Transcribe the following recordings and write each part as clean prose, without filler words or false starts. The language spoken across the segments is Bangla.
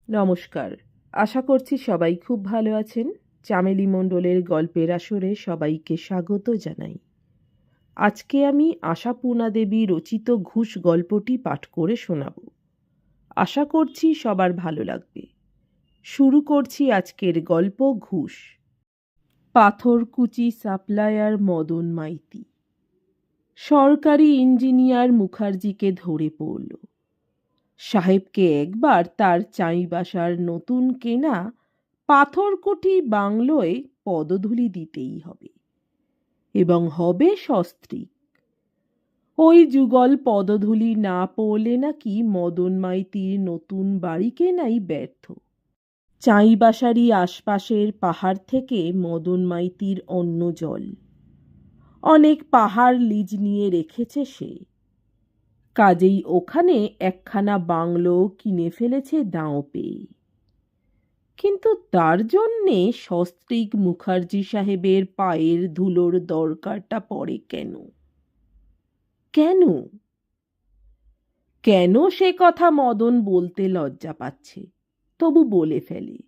নমস্কার। আশা করছি সবাই খুব ভালো আছেন। চামেলি মণ্ডলের গল্পের আসরে সবাইকে স্বাগত জানাই। আজকে আমি আশাপূর্ণা দেবী রচিত ঘুষ গল্পটি পাঠ করে শোনাব। আশা করছি সবার ভালো লাগবে। শুরু করছি আজকের গল্প ঘুষ। পাথরকুচি সাপ্লায়ার মদন মাইতি সরকারি ইঞ্জিনিয়ার মুখার্জিকে ধরে পড়ল। সাহেবকে একবার তার চাইবাসার নতুন কেনা পাথরকুটি বাংলোয় পদধূলি দিতেই হবে, এবং হবে সস্ত্রীক। ওই যুগল পদধূলি না পড়লে নাকি মদন মাইতির নতুন বাড়ি কেনাই ব্যর্থ। চাইবাসারই আশপাশের পাহাড় থেকে মদন মাইতির অন্য জল। অনেক পাহাড় লিজ নিয়ে রেখেছে সে, কাজেই ওখানে একখানা বাংলো কিনে ফেলেছে দাঁও পেয়ে। কিন্তু তার জন্যে সস্ত্রীক মুখার্জি সাহেবের পায়ের ধুলোর দরকারটা পড়ে কেন? কেন কেন সে কথা মদন বলতে লজ্জা পাচ্ছে, তবু বলে ফেলে।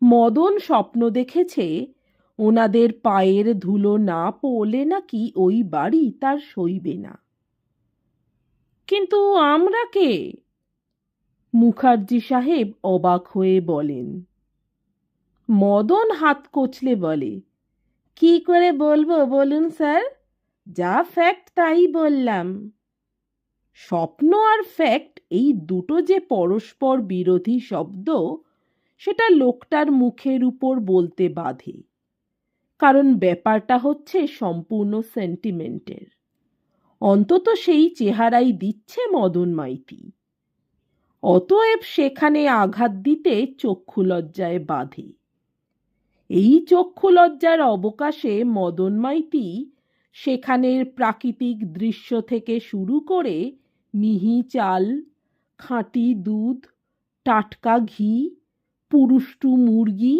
মদন স্বপ্ন দেখেছে ওনাদের পায়ের ধুলো না পড়লে নাকি ওই বাড়ি তার সইবে না। কিন্তু আমরা কে? মুখার্জি সাহেব অবাক হয়ে বলেন। মদন হাত কচলে বলে, কি করে বলবো বলুন স্যার, যা ফ্যাক্ট তাই বললাম। স্বপ্ন আর ফ্যাক্ট এই দুটো যে পরস্পর বিরোধী শব্দ, সেটা লোকটার মুখের উপর বলতে বাধে, কারণ ব্যাপারটা হচ্ছে সম্পূর্ণ সেন্টিমেন্টের। অন্তত সেই চেহারাই দিচ্ছে মদন মাইতি। অতএব সেখানে আঘাত দিতে চক্ষু লজ্জায় বাধে। এই চক্ষু লজ্জার অবকাশে মদন মাইতি সেখানের প্রাকৃতিক দৃশ্য থেকে শুরু করে মিহি চাল, খাঁটি দুধ, টাটকা ঘি, পুরুষ্টু মুরগি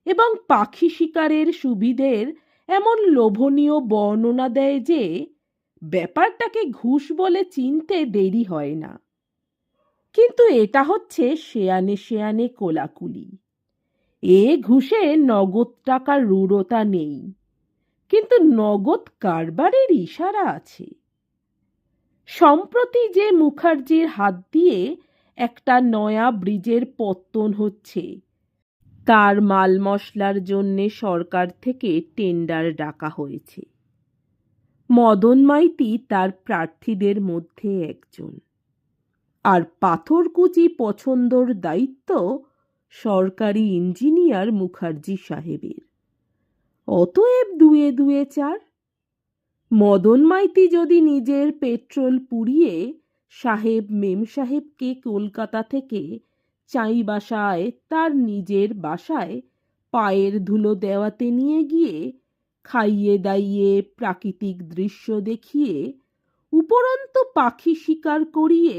এবং পাখি শিকারের সুবিধের এমন লোভনীয় বর্ণনা দেয় যে ব্যাপারটাকে ঘুষ বলে চিনতে দেরি হয় না। কিন্তু এটা হচ্ছে শেয়ানে শেয়ানে কোলাকুলি। এ ঘুষে নগদ টাকার রূঢ়তা নেই, কিন্তু নগদ কারবারের ইশারা আছে। সম্প্রতি যে মুখার্জির হাত দিয়ে একটা নয়া ব্রিজের পত্তন হচ্ছে, তার মাল মশলার জন্যে সরকার থেকে টেন্ডার ডাকা হয়েছে। মদন মাইতি তার প্রার্থীদের মধ্যে একজন, আর পাথরকুচি পছন্দর দায়িত্ব সরকারি ইঞ্জিনিয়ার মুখার্জি সাহেবের। অতএব দুয়ে দুয়ে চার। মদন মাইতি যদি নিজের পেট্রোল পুড়িয়ে সাহেব মেম সাহেবকে কলকাতা থেকে চাইবাসায় তার নিজের বাসায় পায়ের ধুলো দেওয়াতে নিয়ে গিয়ে খাইয়ে দাইয়ে প্রাকৃতিক দৃশ্য দেখিয়ে উপরন্তু পাখি শিকার করিয়ে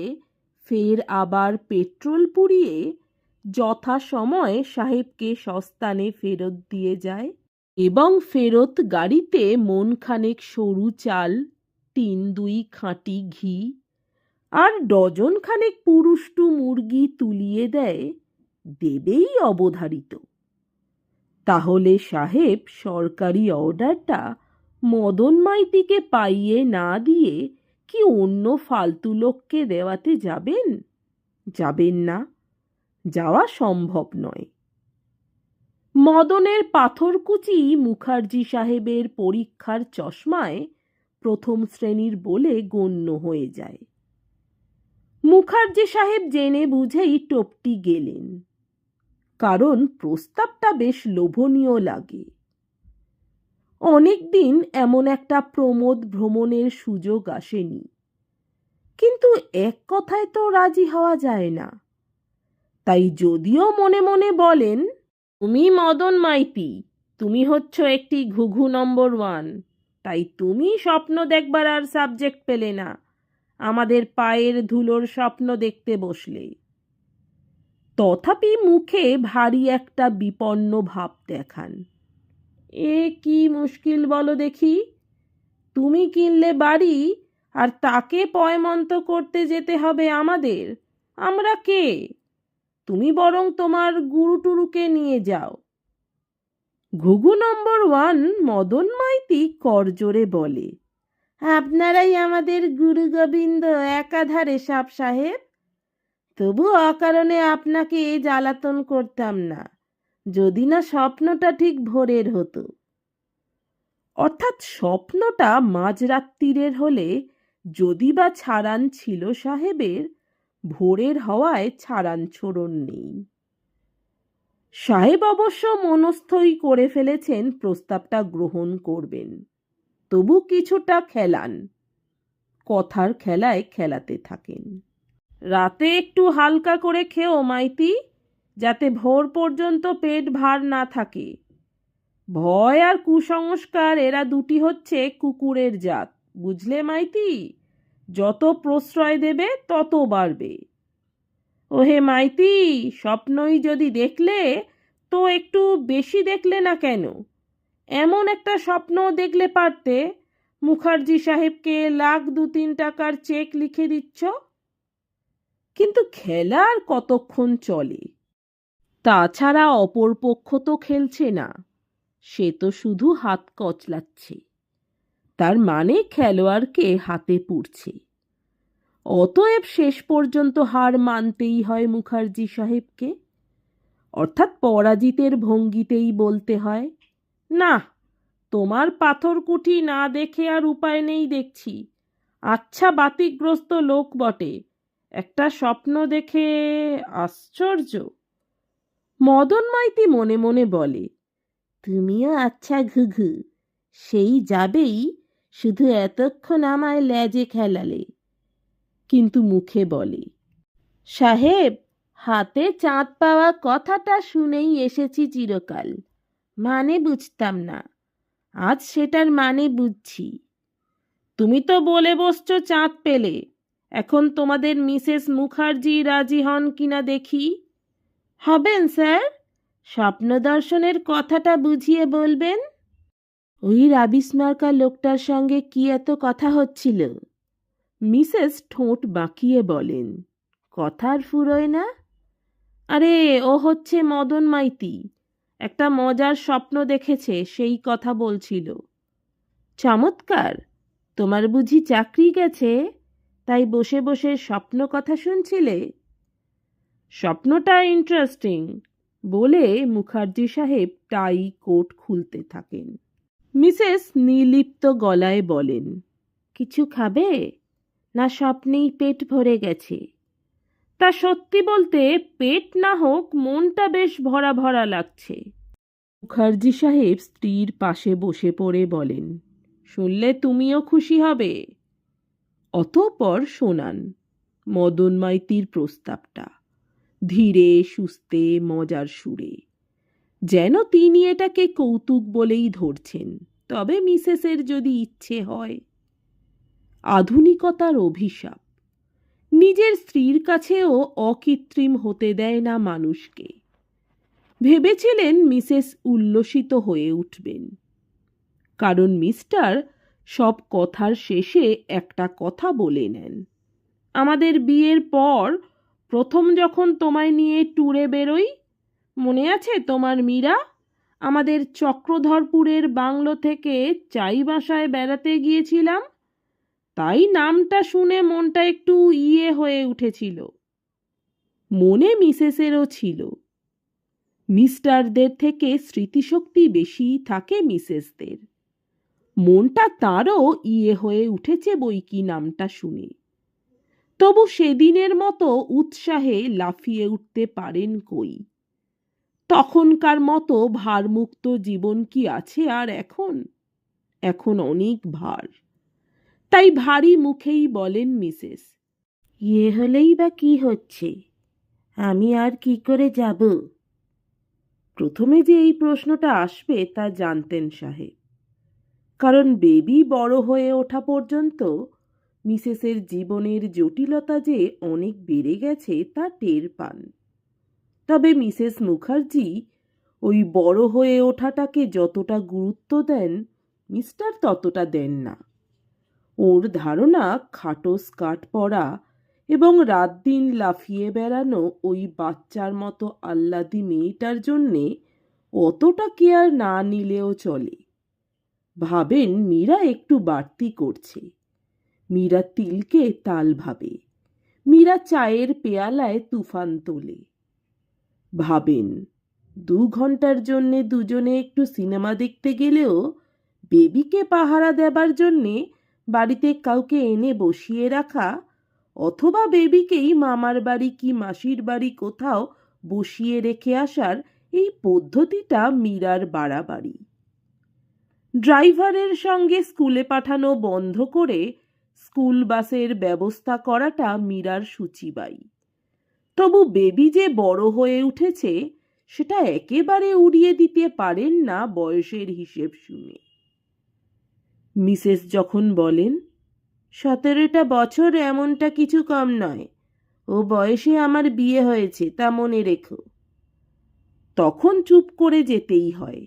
ফের আবার পেট্রোল পুড়িয়ে যথাসময়ে সাহেবকে সস্তানে ফেরত দিয়ে যায়, এবং ফেরত গাড়িতে মনখানেক সরু চাল, ৩-২ খাঁটি ঘি আর ডজন খানেক পুরুষ্টু মুরগি তুলিয়ে দেয়, দেবেই অবধারিত, তাহলে সাহেব সরকারি অর্ডারটা মদন মাইতিকে পাইয়ে না দিয়ে কি অন্য ফালতু লোককে দেওয়াতে যাবেন? যাবেন না, যাওয়া সম্ভব নয়। মদনের পাথরকুচি মুখার্জি সাহেবের পরীক্ষার চশমায় প্রথম শ্রেণীর বলে গণ্য হয়ে যায়। মুখার্জি সাহেব জেনে বুঝেই টপটি গেলেন, কারণ প্রস্তাবটা বেশ লোভনীয় লাগে। অনেকদিন এমন একটা প্রমোদ ভ্রমণের সুযোগ আসেনি, কিন্তু এক কথায় তো রাজি হওয়া যায় না। তাই যদিও মনে মনে বলেন, তুমি মদন মাইতি, তুমি হচ্ছ একটি ঘুঘু নম্বর 1, তাই তুমি স্বপ্ন দেখবার আর সাবজেক্ট পেলে না, আমাদের পায়ের ধুলোর স্বপ্ন দেখতে বসলে। তথাপি মুখে ভারী একটা বিপন্ন ভাব দেখান। এ কি মুশকিল বলো দেখি, তুমি কিনলে বাড়ি আর তাকে পয়মন্ত করতে যেতে হবে আমাদের। আমরা কে? তুমি বরং তোমার গুরুটুরুকে নিয়ে যাও। ঘুঘু নম্বর 1 মদন মাইতি করজোরে বলে, আপনারাই আমাদের গুরু গোবিন্দ একাধারে সাপ সাহেব। তবু অকারণে আপনাকে জ্বালাতন করতাম না, যদি না স্বপ্নটা ঠিক ভোরের হতো। অর্থাৎ স্বপ্নটা মাঝরাত্রিরের হলে যদি বা ছাড়ান ছিল সাহেবের, ভোরের হওয়ায় ছাড়ান ছোড়ন নেই। সাহেব অবশ্য মনস্থই করে ফেলেছেন প্রস্তাবটা গ্রহণ করবেন, তবু কিছুটা খেলান, কথার খেলায় খেলাতে থাকেন। রাতে একটু হালকা করে খেও মাইতি, যাতে ভোর পর্যন্ত পেট ভার না থাকে। ভয় আর কুসংস্কার এরা দুটি হচ্ছে কুকুরের জাত, বুঝলে মাইতি? যত প্রশ্রয় দেবে তত বাড়বে। ওহে মাইতি, স্বপ্নই যদি দেখলে তো একটু বেশি দেখলে না কেন? এমন একটা স্বপ্ন দেখলে পারতে মুখার্জি সাহেবকে 1,00,000-2-3 টাকার চেক লিখে দিচ্ছ। কিন্তু খেলা আর কতক্ষণ চলে? তাছাড়া অপর পক্ষ তো খেলছে না, সে তো শুধু হাত কচলাচ্ছে, তার মানে খেলোয়াড়কে হাতে পুড়ছে। অতএব শেষ পর্যন্ত হার মানতেই হয় মুখার্জি সাহেবকে, অর্থাৎ পরাজিতের ভঙ্গিতেই বলতে হয়, না, তোমার পাথরকুঠি না দেখে আর উপায় নেই দেখছি। আচ্ছা বাতিগ্রস্ত লোক বটে, একটা স্বপ্ন দেখে আশ্চর্য। মদন মাইতি মনে মনে বলে, তুমিও আচ্ছা ঘুঘু, সেই যাবেই, শুধু এতক্ষণ আমায় লেজে খেলালে। কিন্তু মুখে বলে, সাহেব, হাতে চাঁদ পাওয়া কথাটা শুনেই এসেছি চিরকাল, মানে বুঝতাম না, আজ সেটার মানে বুঝছি। তুমি তো বলে বসছ চাঁদ পেলে, এখন তোমাদের মিসেস মুখার্জি রাজি হন কিনা দেখি। হবেন স্যার, স্বপ্ন দর্শনের কথাটা বুঝিয়ে বলবেন। ওই রাবিশ মার্কা লোকটার সঙ্গে কি এত কথা হচ্ছিল? মিসেস ঠোঁট বাঁকিয়ে বলেন, কথার ফুরোয় না? আরে ও হচ্ছে মদন মাইতি, একটা মজার স্বপ্ন দেখেছে, সেই কথা বলছিল। চমৎকার, তোমার বুঝি চাকরি গেছে, তাই বসে বসে স্বপ্ন কথা শুনছিলে? স্বপ্নটা ইন্টারেস্টিং, বলে মুখার্জি সাহেব টাই কোট খুলতে থাকেন। মিসেস নির্লিপ্ত গলায় বলেন, কিছু খাবে না স্বপ্নেই পেট ভরে গেছে? তা সত্যি বলতে পেট না হোক, মনটা বেশ ভরা ভরা লাগছে। মুখার্জি সাহেব স্ত্রীর পাশে বসে পড়ে বলেন, শুনলে তুমিও খুশি হবে। অতঃপর শোনান মদন মাইতির প্রস্তাবটা, ধীরে সুস্থে মজার সুরে, যেন তিনি এটাকে কৌতুক বলেই ধরছেন, তবে মিসেসের যদি ইচ্ছে হয়। আধুনিকতার অভিশাপ, নিজের স্ত্রীর কাছেও অকৃত্রিম হতে দেয় না মানুষকে। ভেবেছিলেন মিসেস উল্লসিত হয়ে উঠবেন, কারণ মিস্টার সব কথার শেষে একটা কথা বলে নেন, আমাদের বিয়ের পর প্রথম যখন তোমায় নিয়ে ট্যুরে বেরোই, মনে আছে তোমার মীরা? আমাদের চক্রধরপুরের বাংলো থেকে চাইবাসায় বেড়াতে গিয়েছিলাম, তাই নামটা শুনে মনটা একটু ইয়ে হয়ে উঠেছিল। মনে মিসেসেরও ছিল। মিস্টারদের থেকে স্মৃতিশক্তি বেশি থাকে মিসেসদের। মনটা তারও ইয়ে হয়ে উঠেছে বইকি নামটা শুনে। তবু সেদিনের মতো উৎসাহে লাফিয়ে উঠতে পারেন কই? তখনকার মতো ভারমুক্ত জীবন কি আছে আর এখন? এখন অনেক ভার। তাই ভারী মুখেই বলেন মিসেস, ইয়ে হলেই বা কি হচ্ছে, আমি আর কি করে যাব? প্রথমে যে এই প্রশ্নটা আসবে তা জানতেন সাহেব, কারণ বেবি বড় হয়ে ওঠা পর্যন্ত মিসেসের জীবনের জটিলতা যে অনেক বেড়ে গেছে তা টের পান। তবে মিসেস মুখার্জি ওই বড় হয়ে ওঠাটাকে যতটা গুরুত্ব দেন, মিস্টার ততটা দেন না। ওর ধারণা খাটো স্কার্ট পরা, এবং রাত দিন লাফিয়ে বেড়ানো ওই বাচ্চার মতো আহ্লাদী মেয়েটার জন্যে অতটা কেয়ার না নিলেও চলে। ভাবেন মীরা একটু বাড়তি করছে। মীরা তিলকে তাল ভাবে। মীরা চায়ের পেয়ালায় তুফান তোলে। ভাবেন 2 ঘন্টার জন্যে দুজনে একটু সিনেমা দেখতে গেলেও বেবিকে পাহারা দেবার জন্যে বাড়িতে কাউকে এনে বসিয়ে রাখা, অথবা বেবিকেই মামার বাড়ি কি মাসির বাড়ি কোথাও বসিয়ে রেখে আসার এই পদ্ধতিটা মীরার বাড়াবাড়ি। ড্রাইভারের সঙ্গে স্কুলে পাঠানো বন্ধ করে স্কুল বাসের ব্যবস্থা করাটা মীরার সূচিবাই। তবু বেবি যে বড় হয়ে উঠেছে সেটা একেবারে উড়িয়ে দিতে পারেন না বয়সের হিসেব শুনে। মিসেস যখন বলেন, 17টা বছর এমনটা কিছু কম নয়, ও বয়সে আমার বিয়ে হয়েছে তা মনে রেখো, তখন চুপ করে যেতেই হয়।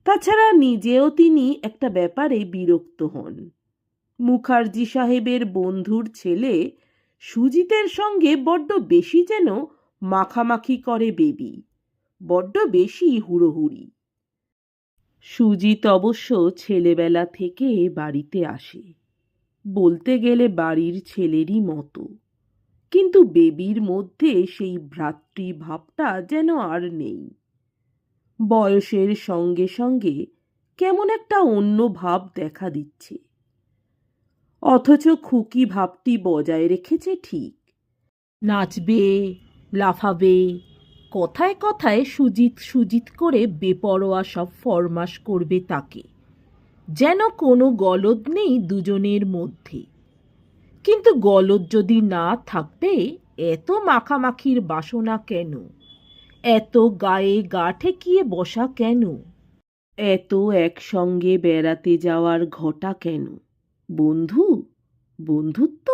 তাছাড়া নিজেও তিনি একটা ব্যাপারে বিরক্ত হন। মুখার্জি সাহেবের বন্ধুর ছেলে সুজিতের সঙ্গে বড্ড বেশি যেন মাখামাখি করে বেবি, বড্ড বেশি হুড়োহুড়ি। সুজিত অবশ্য ছেলেবেলা থেকে বাড়িতে আসে, বলতে গেলে বাড়ির ছেলেরই মতো, কিন্তু বেবির মধ্যে সেই ভ্রাতৃভাবটা যেন আর নেই। বয়সের সঙ্গে সঙ্গে কেমন একটা অন্য ভাব দেখা দিচ্ছে। অথচ খুকি ভাবটি বজায় রেখেছে ঠিক। নাচবে, লাফাবে, কথায় কথায় সুজিত সুজিত করে বেপরোয়া সব ফরমাস করবে তাকে, যেন কোনো গলদ নেই দুজনের মধ্যে। কিন্তু গলদ যদি না থাকবে এত মাখামাখির বাসনা কেন? এত গায়ে গা ঠেকিয়ে বসা কেন? এত একসঙ্গে বেড়াতে যাওয়ার ঘটা কেন? বন্ধু, বন্ধুত্ব,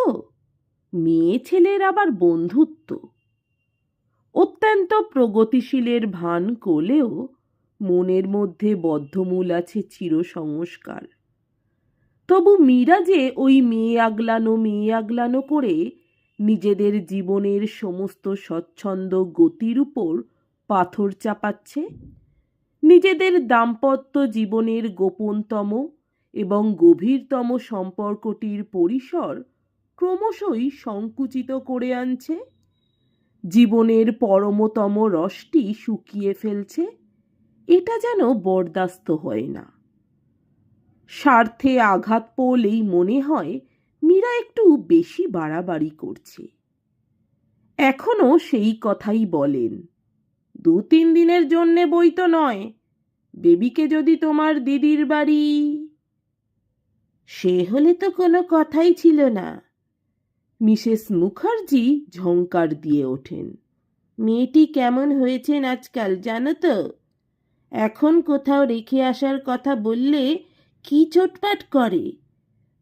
মেয়ে ছেলের আবার বন্ধুত্ব। অত্যন্ত প্রগতিশীলের ভান করলেও মনের মধ্যে বদ্ধমূল আছে চিরসংস্কার। তবু মীরা যে ওই মেয়ে আগলানো করে নিজেদের জীবনের সমস্ত স্বচ্ছন্দ গতির উপর পাথর চাপাচ্ছে, নিজেদের দাম্পত্য জীবনের গোপনতম এবং গভীরতম সম্পর্কটির পরিসর ক্রমশই সংকুচিত করে আনছে, জীবনের পরমতম রসটি শুকিয়ে ফেলছে, এটা যেন বরদাস্ত হয় না। স্বার্থে আঘাত পড়লেই মনে হয় মীরা একটু বেশি বাড়াবাড়ি করছে। এখনো সেই কথাই বলেন, 2-3 দিনের জন্যে বই তো নয়, বেবিকে যদি তোমার দিদির বাড়ি। সে হলে তো কোনো কথাই ছিল না। মিসেস মুখার্জি ঝংকার দিয়ে ওঠেন, মেয়েটি কেমন হয়েছেন আজকাল জানো তো? এখন কোথাও রেখে আসার কথা বললে কি চোটপাট করে,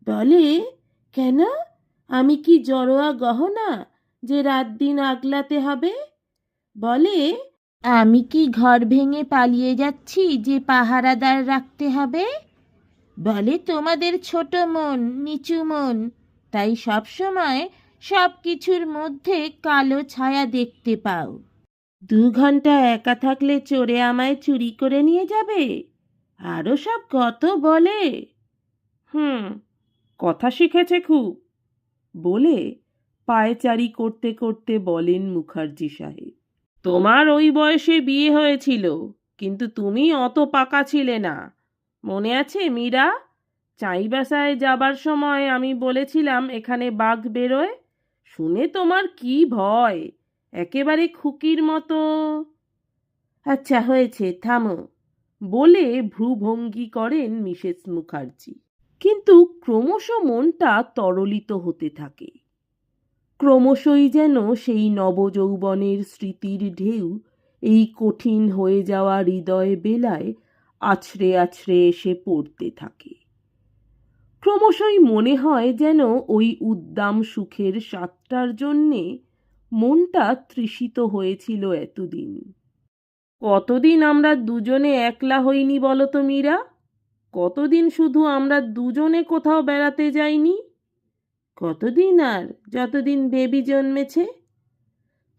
বলে কেন আমি কি জড়োয়া গহনা যে রাত দিন আগলাতে হবে? বলে আমি কি ঘর ভেঙে পালিয়ে যাচ্ছি যে পাহারাদার রাখতে হবে? বলে তোমাদের ছোট মন, নিচু মন, তাই সবসময় সব কিছুর মধ্যে কালো ছায়া দেখতে পাও। 2 ঘন্টা একা থাকলে চোরে আমায় চুরি করে নিয়ে যাবে, আরও সব কত বলে। কথা শিখেছে খুব, বলে পায়চারি করতে করতে বলেন মুখার্জি সাহেব, তোমার ওই বয়সে বিয়ে হয়েছিল, কিন্তু তুমি অত পাকা ছিলে না। মনে আছে মীরা, চাইবাসায় যাবার সময় আমি বলেছিলাম এখানে বাঘ বেরোয়, শুনে তোমার কি ভয়, একেবারে খুকির মতো। আচ্ছা হয়েছে, থামো, বলে ভ্রুভঙ্গি করেন মিসেস মুখার্জি। কিন্তু ক্রমশ মনটা তরলিত হতে থাকে। ক্রমশই যেন সেই নবযৌবনের স্মৃতির ঢেউ এই কঠিন হয়ে যাওয়া হৃদয় বেলায় আছড়ে আছড়ে এসে পড়তে থাকে। ক্রমশই মনে হয় যেন ওই উদ্দাম সুখের স্বাদটার জন্যে মনটা তৃষিত হয়েছিল এতদিন। কতদিন আমরা দুজনে একলা হইনি বলো তো মীরা? কতদিন শুধু আমরা দুজনে কোথাও বেড়াতে যাইনি? কতদিন আর? যতদিন বেবি জন্মেছে।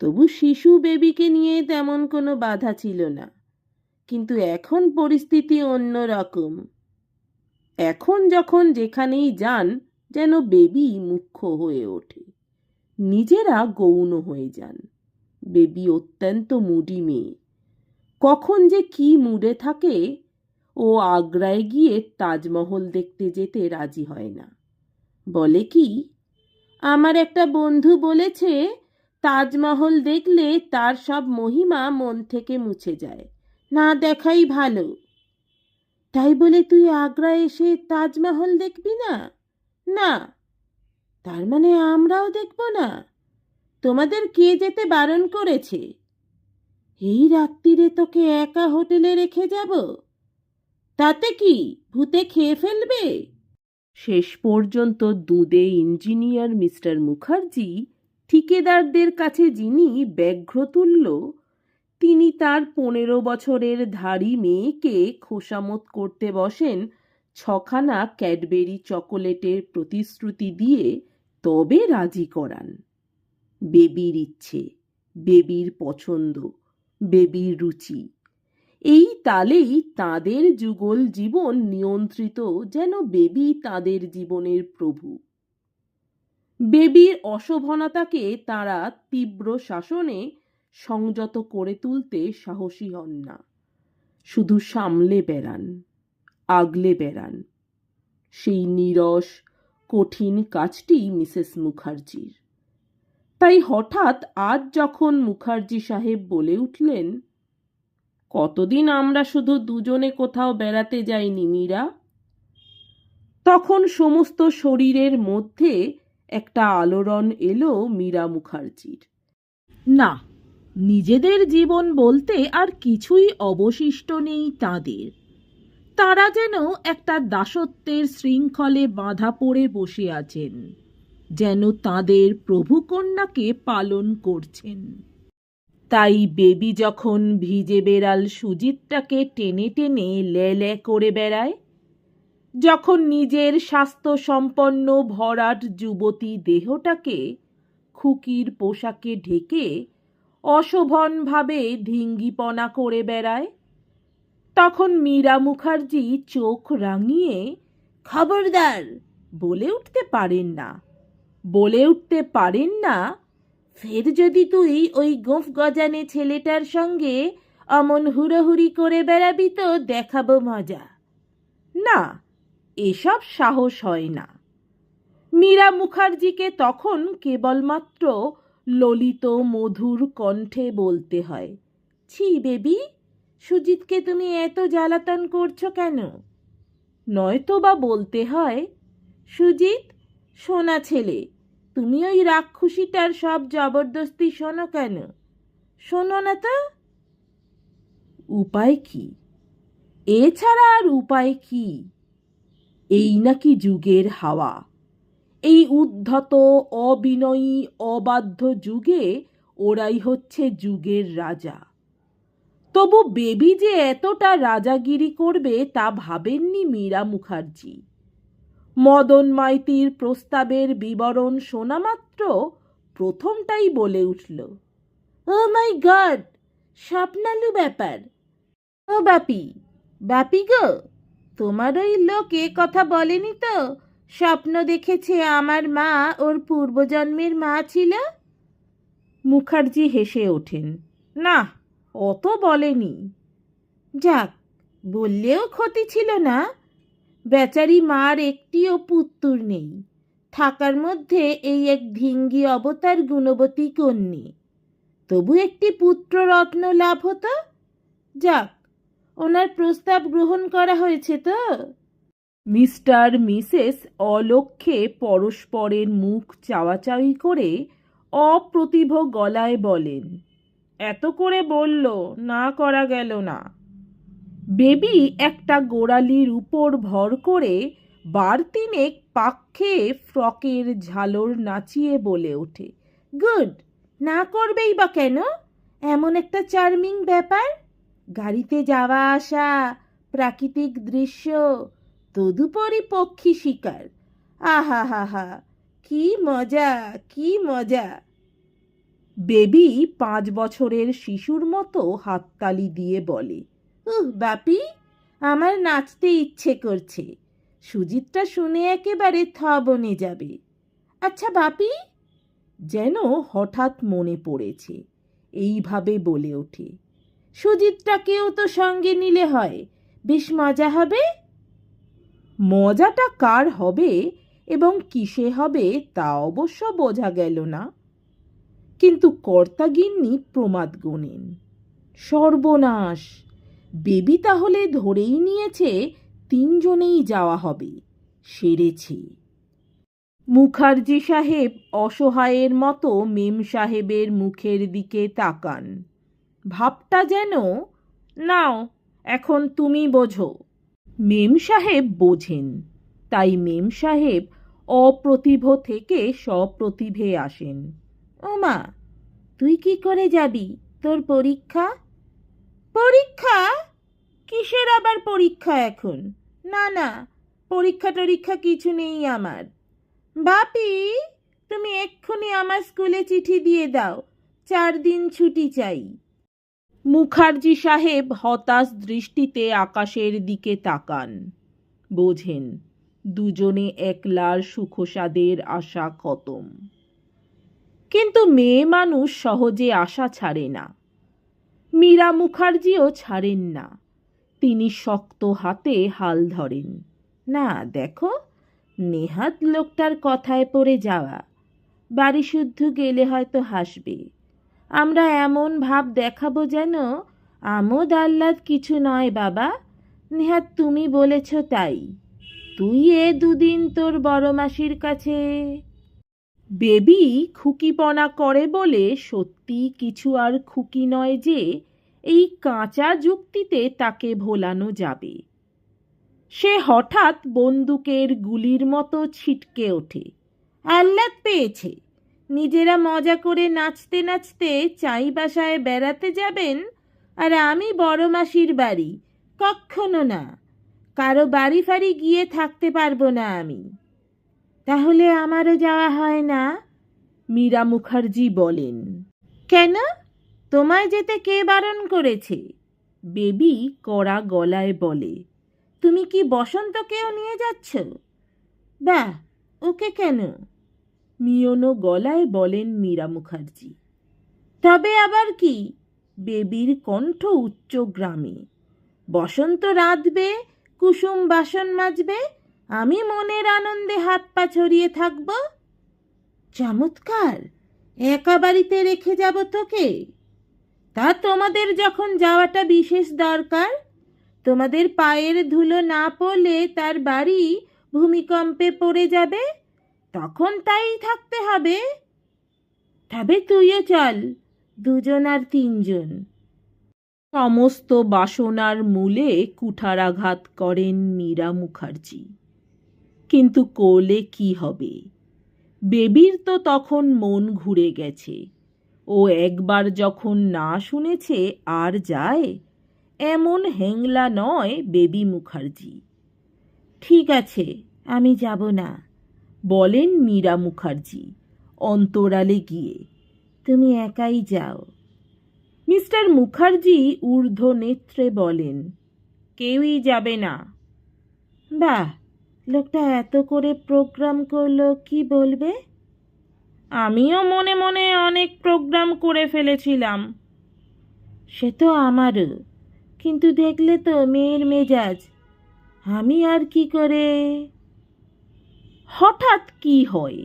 তবু শিশু বেবিকে নিয়ে তেমন কোনো বাধা ছিল না, কিন্তু এখন পরিস্থিতি অন্য রকম। এখন যখন যেখানেই যান যেন বেবি মুখ্য হয়ে ওঠে, নিজেরা গৌণ হয়ে যান। বেবি অত্যন্ত মুডি মেয়ে, কখন যে কি মুডে থাকে। ও আগ্রায় গিয়ে তাজমহল দেখতে যেতে রাজি হয় না। বলে কি, আমার একটা বন্ধু বলেছে তাজমহল দেখলে তার সব মহিমা মন থেকে মুছে যায়, না দেখাই ভালো। তাই বলে তুই আগ্রা এসে তাজমহল দেখবি না? না। তার মানে আমরাও দেখব না? তোমাদের কে যেতে বারণ করেছে? এই রাত্রিরে তোকে একা হোটেলে রেখে যাব? তাতে কি, ভূতে খেয়ে ফেলবে? শেষ পর্যন্ত দুধে ইঞ্জিনিয়ার মিস্টার মুখার্জি ঠিকাদারদের কাছে যিনি ব্যঘ্র তুল্য, তিনি তার 15 বছরের ধাড়ি মেয়েকে খোসামত করতে বসেন 6খানা ক্যাডবেরি চকোলেটের প্রতিশ্রুতি দিয়ে তবে রাজি করান। বেবির ইচ্ছে, বেবির পছন্দ, বেবির রুচি, এই তালেই তাদের যুগল জীবন নিয়ন্ত্রিত, যেন বেবি তাদের জীবনের প্রভু। বেবির অশোভনতাকে তারা তীব্র শাসনে সংযত করে তুলতে সাহসী হন না, শুধু সামলে বেড়ান, আগলে বেড়ান। সেই নীরস কঠিন কাজটি মিসেস মুখার্জির। তাই হঠাৎ আজ যখন মুখার্জি সাহেব বলে উঠলেন, কতদিন আমরা শুধু দুজনে কোথাও বেড়াতে যাইনি মীরা, তখন সমস্ত শরীরের মধ্যে একটা আলোড়ন এলো মীরা মুখার্জির। না, নিজেদের জীবন বলতে আর কিছুই অবশিষ্ট নেই তাদের। তারা যেন একটা দাসত্বের শৃঙ্খলে বাঁধা পড়ে বসে আছেন, যেন তাদের প্রভুকন্যাকে পালন করছেন। তাই বেবি যখন ভিজে বেড়াল সুজিতটাকে টেনে টেনে লে করে বেড়ায়, যখন নিজের স্বাস্থ্য সম্পন্ন ভরাট যুবতী দেহটাকে খুকির পোশাকে ঢেকে অশোভনভাবে ঢিঙ্গিপনা করে বেড়ায়, তখন মীরা মুখার্জি চোখ রাঙিয়ে খবরদার বলে উঠতে পারেন না, ফের যদি তুই ওই গোঁফ গজানে ছেলেটার সঙ্গে অমন হুড়োহুড়ি করে বেড়াবি তো দেখাবো মজা। না, এসব সাহস হয় না। মীরা মুখার্জিকে তখন কেবলমাত্র ললিত মধুর কণ্ঠে বলতে হয়, ছি বেবি, সুজিতকে তুমি এত জ্বালাতন করছো কেন? নয়তো বা বলতে হয়, সুজিত সোনা ছেলে, তুমি ওই রাক্ষসীটার সব জবরদস্তি শোনো কেন? শোনো না তো? উপায় কি? এছাড়া আর উপায় কি? এই নাকি যুগের হাওয়া। এই উদ্ধত অবিনয়ী অবাধ্য যুগে ওরাই হচ্ছে যুগের রাজা। তবু বেবি যে এতটা রাজাগিরি করবে তা ভাবেননি মীরা মুখার্জি। মদন মাইতির প্রস্তাবের বিবরণ শোনা মাত্র প্রথমটাই বলে উঠল, ও মাই গড, স্বপ্নালু ব্যাপার। ও বাপি গো, তোমার ওই লোক এ কথা বলেনি তো স্বপ্ন দেখেছে আমার মা ওর পূর্বজন্মের মা ছিল? মুখার্জি হেসে ওঠেন, না, অত বলেনি। যাক, বললেও ক্ষতি ছিল না। বেচারি মার একটিও পুত্তুর নেই, থাকার মধ্যে এই এক ঢিঙ্গি অবতার গুণবতী কন্যে। তবু একটি পুত্র রত্ন লাভ হতো। যাক, ওনার প্রস্তাব গ্রহণ করা হয়েছে তো? মিস্টার মিসেস অলক্ষ্যে পরস্পরের মুখ চাওয়াচাওয়ি করে অপ্রতিভ গলায় বলেন, এত করে বলল, না করা গেল না। বেবি একটা গোড়ালির উপর ভর করে বার তিনেক পাক খেয়ে ফ্রকের ঝালর নাচিয়ে বলে ওঠে, গুড, না করবেই বা কেন? এমন একটা চার্মিং ব্যাপার, গাড়িতে যাওয়া আসা, প্রাকৃতিক দৃশ্য, তদুপরি পক্ষী শিকার। আহা হা হা, কি মজা, কি মজা। বেবি 5 বছরের শিশুর মতো হাততালি দিয়ে বলে, বাপি, আমার নাচতে ইচ্ছে করছে। সুজিতটা শুনে একেবারে থ বনে যাবে। আচ্ছা বাপি, যেন হঠাৎ মনে পড়েছে, এইভাবে বলে ওঠে, সুজিতটাকেও তো সঙ্গে নিলে হয়, বেশ মজা হবে। মজাটা কার হবে এবং কিসে হবে তা অবশ্য বোঝা গেল না, কিন্তু কর্তাগিন্নি প্রমাদ গোনেন। সর্বনাশ, বেবি তাহলে ধরেই নিয়েছে 3 জনেই যাওয়া হবে, সেরেছে। মুখার্জি সাহেব অসহায়ের মতো মেম সাহেবের মুখের দিকে তাকান। ভাবটা যেন, নাও এখন তুমি বোঝো। মেম সাহেব বোঝেন, তাই মেম সাহেব অপ্রতিভ থেকে সপ্রতিভে আসেন। ওমা, তুই কি করে যাবি? তোর পরীক্ষা? পরীক্ষা? কিসের আবার পরীক্ষা এখন? না না, পরীক্ষা টরীক্ষা কিছু নেই আমার। বাপি, তুমি এক্ষুনি আমার স্কুলে চিঠি দিয়ে দাও, 4 দিন ছুটি চাই। মুখার্জি সাহেব হতাশ দৃষ্টিতে আকাশের দিকে তাকান। বোঝেন, দুজনে একলার সুখসাদের আশা খতম। কিন্তু মেয়ে মানুষ সহজে আশা ছাড়ে না। মীরা মুখার্জিও ছাড়েন না। তিনি শক্ত হাতে হাল ধরেন। না দেখো, নেহাত লোকটার কথায় পড়ে যাওয়া। বাড়ি শুদ্ধ গেলে হয়তো হাসবে। আমরা এমন ভাব দেখাবো যেন আমোদ আহ্লাদ কিছু নয় বাবা। নেহাত তুমি বলেছ তাই। তুই 2 দিন তোর বড় মাসির কাছে। বেবি খুকিপনা করে বলে সত্যি কিছু আর খুকি নয় যে এই কাঁচা যুক্তিতে তাকে ভোলানো যাবে। সে হঠাৎ বন্দুকের গুলির মতো ছিটকে ওঠে। আহ্লাদ পেয়েছে। নিজেরা মজা করে নাচতে নাচতে চাই বাসায় বেড়াতে যাবেন, আর আমি বড় মাসির বাড়ি? কক্ষনো না। কারো বাড়ি ফাড়ি গিয়ে থাকতে পারবো না আমি। তাহলে আমারও যাওয়া হয় না? মীরা মুখার্জি বলেন। কেন? তোমায় যেতে কে বারণ করেছে? বেবি কড়া গলায় বলে। তুমি কি বসন্তকেও নিয়ে যাচ্ছ? বাহ, ওকে কেন? মিয়নো গলায় বলেন মীরা মুখার্জি। তবে আবার কি? বেবির কণ্ঠ উচ্চ গ্রামে। বসন্ত রাঁধবে, কুসুম বাসন মাজবে, আমি মনের আনন্দে হাত পা ছড়িয়ে থাকব। চমৎকার! একা বাড়িতে রেখে যাব তোকে? তা তোমাদের যখন যাওয়াটা বিশেষ দরকার, তোমাদের পায়ের ধুলো না পড়লে তার বাড়ি ভূমিকম্পে পড়ে যাবে, তখন তাই থাকতে হবে। তবে তুইও চল, 2 জন আর 3 জন। সমস্ত বাসনার মূলে কুঠারাঘাত করেন মীরা মুখার্জি। কিন্তু কোলে কি হবে? বেবির তো তখন মন ঘুরে গেছে। ও একবার যখন না শুনেছে আর যায়, এমন হ্যাংলা নয় বেবি মুখার্জি। ঠিক আছে, আমি যাব না, বলেন মীরা মুখার্জি অন্তরালে গিয়ে। তুমি একাই যাও। মিস্টার মুখার্জি ঊর্ধ্ব নেত্রে বলেন, কেউই যাবে না। বাহ, লোকটা এত করে প্রোগ্রাম করলো, কি বলবে? আমিও মনে মনে অনেক প্রোগ্রাম করে ফেলেছিলাম। সে তো আমারও, কিন্তু দেখলে তো মেয়ের মেজাজ। আমি আর কি করে? হঠাৎ কি হয়?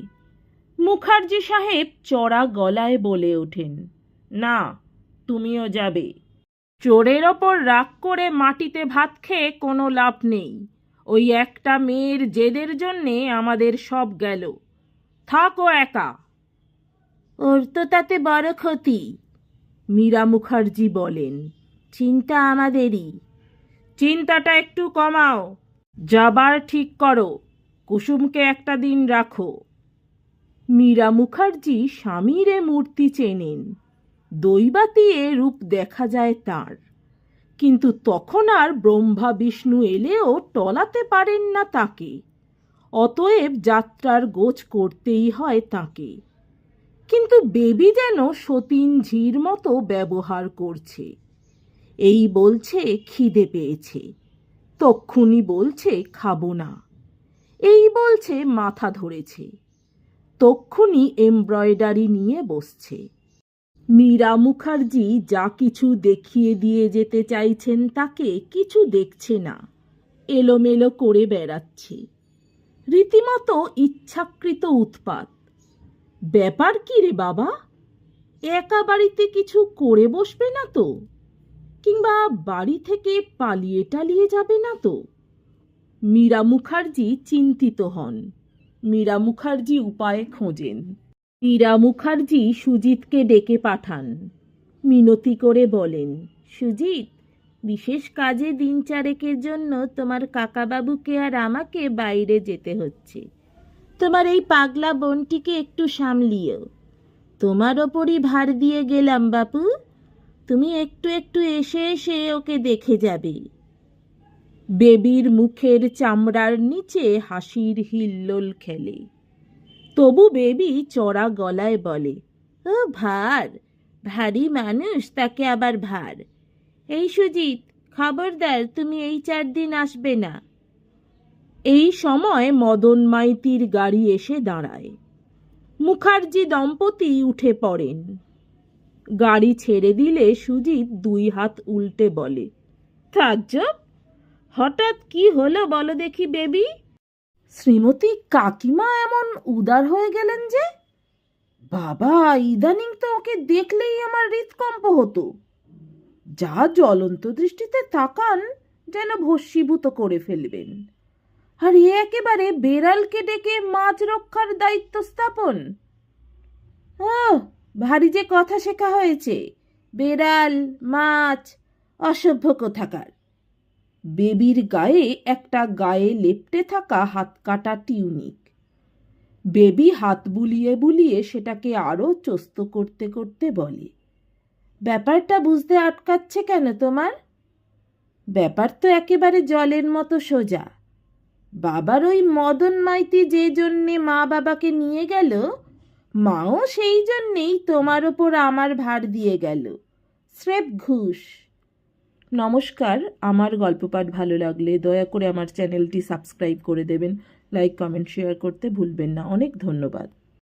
মুখার্জি সাহেব চড়া গলায় বলে ওঠেন, না, তুমিও যাবে। চোরের ওপর রাগ করে মাটিতে ভাত খেয়ে কোনো লাভ নেই। ওই একটা মেয়ের জেদের জন্যে আমাদের সব গেল। থাকো একা। ওর তো তাতে বড় ক্ষতি। মীরা মুখার্জি বলেন, চিন্তা আমাদেরই। চিন্তাটা একটু কমাও। যাবার ঠিক করো। কুসুমকে একটা দিন রাখো। মীরা মুখার্জি স্বামীর মূর্তি চেনেন। দৈবাতীয়ে রূপ দেখা যায় তাঁর, কিন্তু তখন আর ব্রহ্মা বিষ্ণু এলেও টলাতে পারেন না তাকে। অতএব যাত্রার গোছ করতেই হয় তাকে। কিন্তু বেবি যেন সতীন ঝির মতো ব্যবহার করছে। এই বলছে খিদে পেয়েছে, তক্ষুনি বলছে খাবো না। এই বলছে মাথা ধরেছে, তক্ষুনি এমব্রয়ডারি নিয়ে বসছে। মীরা মুখার্জি যা কিছু দেখিয়ে দিয়ে যেতে চাইছেন তাকে কিছু দেখছে না, এলোমেলো করে বেড়াচ্ছে। রীতিমতো ইচ্ছাকৃত উৎপাত। ব্যাপার কি রে বাবা, একা বাড়িতে কিছু করে বসবে না তো? কিংবা বাড়ি থেকে পালিয়ে টালিয়ে যাবে না তো? মীরা মুখার্জি চিন্তিত হন। মীরা মুখার্জি উপায় খোঁজেন। মীরা মুখার্জি সুজিতকে ডেকে পাঠান। মিনতি করে বলেন, সুজিত, বিশেষ কাজে দিন চারেকের জন্য তোমার কাকাবাবুকে আর আমাকে বাইরে যেতে হচ্ছে। তোমার এই পাগলা বোনটিকে একটু সামলিও। তোমার ওপরই ভার দিয়ে গেলাম বাপু, তুমি একটু একটু এসে এসে ওকে দেখে যাবে। বেবির মুখের চামড়ার নিচে হাসির হিল্লোল খেলে। তবু বেবি চড়া গলায় বলে, ও ভার, ভারী মানুষ, তাকে আবার ভার। এই সুজিত, খবরদার, তুমি এই 4 দিন আসবে না। এই সময় মদন মাইতির গাড়ি এসে দাঁড়ায়। মুখার্জি দম্পতি উঠে পড়েন। গাড়ি ছেড়ে দিলে সুজিত 2 হাত উল্টে বলে, তাজ্জব, হঠাৎ কি হলো বলো দেখি বেবি? শ্রীমতী কাকিমা এমন উদার হয়ে গেলেন যে? বাবা, ইদানিং তো ওকে দেখলেই আমার হৃৎকম্প হতো। যা জ্বলন্ত দৃষ্টিতে তাকান, যেন ভস্মীভূত করে ফেলবেন। আর এ একেবারে বেড়ালকে ডেকে মাছ রক্ষার দায়িত্ব স্থাপন। ভারী যে কথা শেখা হয়েছে, বেড়াল, মাছ, অসভ্য কোথাকার। বেবির গায়ে একটা গায়ে লেপ্টে থাকা হাতকাটা টিউনিক। বেবি হাত বুলিয়ে বুলিয়ে সেটাকে আরো চস্ত করতে করতে বলে, ব্যাপারটা বুঝতে আটকাচ্ছে কেন তোমার? ব্যাপার তো একেবারে জলের মতো সোজা। বাবার ওই মদন মাইতি যে জন্যে মা বাবাকে নিয়ে গেল, মাও সেই জন্যেই তোমার ওপর আমার ভার দিয়ে গেল। স্রেফ ঘুষ। নমস্কার, আমার গল্প পাঠ ভালো লাগলে দয়া করে আমার চ্যানেলটি সাবস্ক্রাইব করে দেবেন। লাইক, কমেন্ট, শেয়ার করতে ভুলবেন না। অনেক ধন্যবাদ।